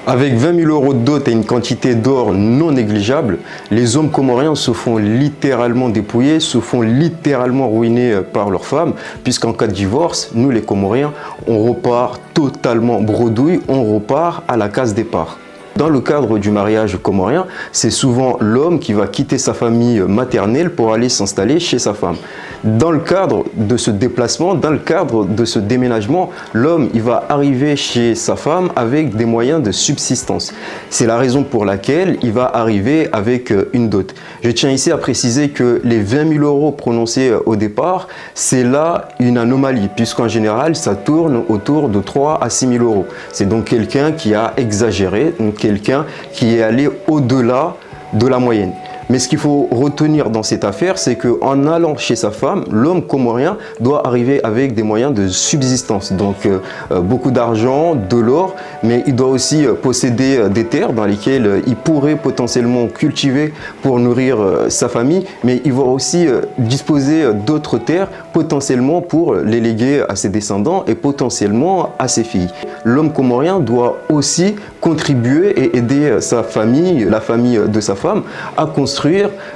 Avec 20 000 euros de dot et une quantité d'or non négligeable, les hommes comoriens se font littéralement dépouiller, se font littéralement ruiner par leurs femmes, puisqu'en cas de divorce, nous les Comoriens, on repart totalement bredouille, on repart à la case départ. Dans le cadre du mariage comorien, c'est souvent l'homme qui va quitter sa famille maternelle pour aller s'installer chez sa femme. Dans le cadre de ce déplacement, dans le cadre de ce déménagement, l'homme il va arriver chez sa femme avec des moyens de subsistance. C'est la raison pour laquelle il va arriver avec une dot. Je tiens ici à préciser que les 20 000 euros prononcés au départ, c'est là une anomalie, puisqu'en général, ça tourne autour de 3 à 6 000 euros. C'est donc quelqu'un qui a exagéré, donc quelqu'un qui est allé au-delà de la moyenne. Mais ce qu'il faut retenir dans cette affaire, c'est qu'en allant chez sa femme, l'homme comorien doit arriver avec des moyens de subsistance. Donc beaucoup d'argent, de l'or, mais il doit aussi posséder des terres dans lesquelles il pourrait potentiellement cultiver pour nourrir sa famille, mais il va aussi disposer d'autres terres potentiellement pour les léguer à ses descendants et potentiellement à ses filles. L'homme comorien doit aussi contribuer et aider sa famille, la famille de sa femme, à construire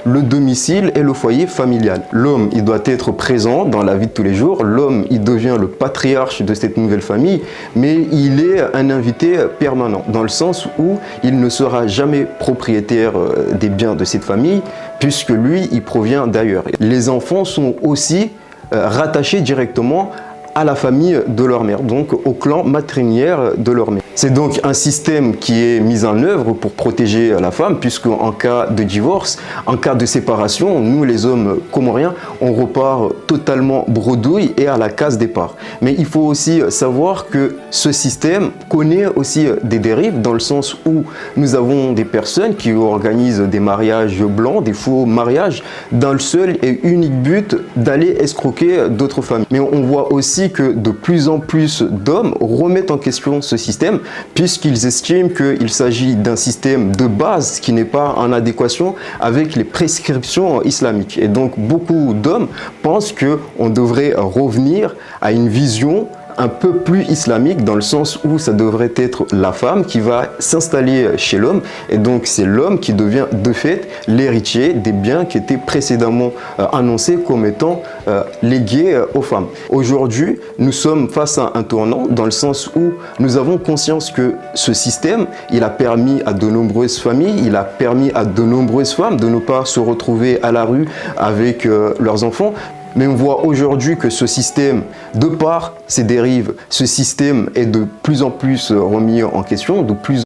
le domicile et le foyer familial. L'homme, il doit être présent dans la vie de tous les jours. L'homme, il devient le patriarche de cette nouvelle famille, mais il est un invité permanent, dans le sens où il ne sera jamais propriétaire des biens de cette famille, puisque lui, il provient d'ailleurs. Les enfants sont aussi rattachés directement à la famille de leur mère, donc au clan matrilinéaire de leur mère. C'est donc un système qui est mis en œuvre pour protéger la femme, puisque en cas de divorce, en cas de séparation, nous les hommes comoriens, on repart totalement bredouille et à la case départ. Mais il faut aussi savoir que ce système connaît aussi des dérives, dans le sens où nous avons des personnes qui organisent des mariages blancs, des faux mariages, dans le seul et unique but d'aller escroquer d'autres familles. Mais on voit aussi que de plus en plus d'hommes remettent en question ce système, puisqu'ils estiment qu'il s'agit d'un système de base qui n'est pas en adéquation avec les prescriptions islamiques. Et donc beaucoup d'hommes pensent qu'on devrait revenir à une vision un peu plus islamique, dans le sens où ça devrait être la femme qui va s'installer chez l'homme, et donc c'est l'homme qui devient de fait l'héritier des biens qui étaient précédemment annoncés comme étant légués aux femmes. Aujourd'hui, nous sommes face à un tournant, dans le sens où nous avons conscience que ce système, il a permis à de nombreuses familles, il a permis à de nombreuses femmes de ne pas se retrouver à la rue avec leurs enfants. Mais on voit aujourd'hui que ce système, de par ses dérives, ce système est de plus en plus remis en question, de plus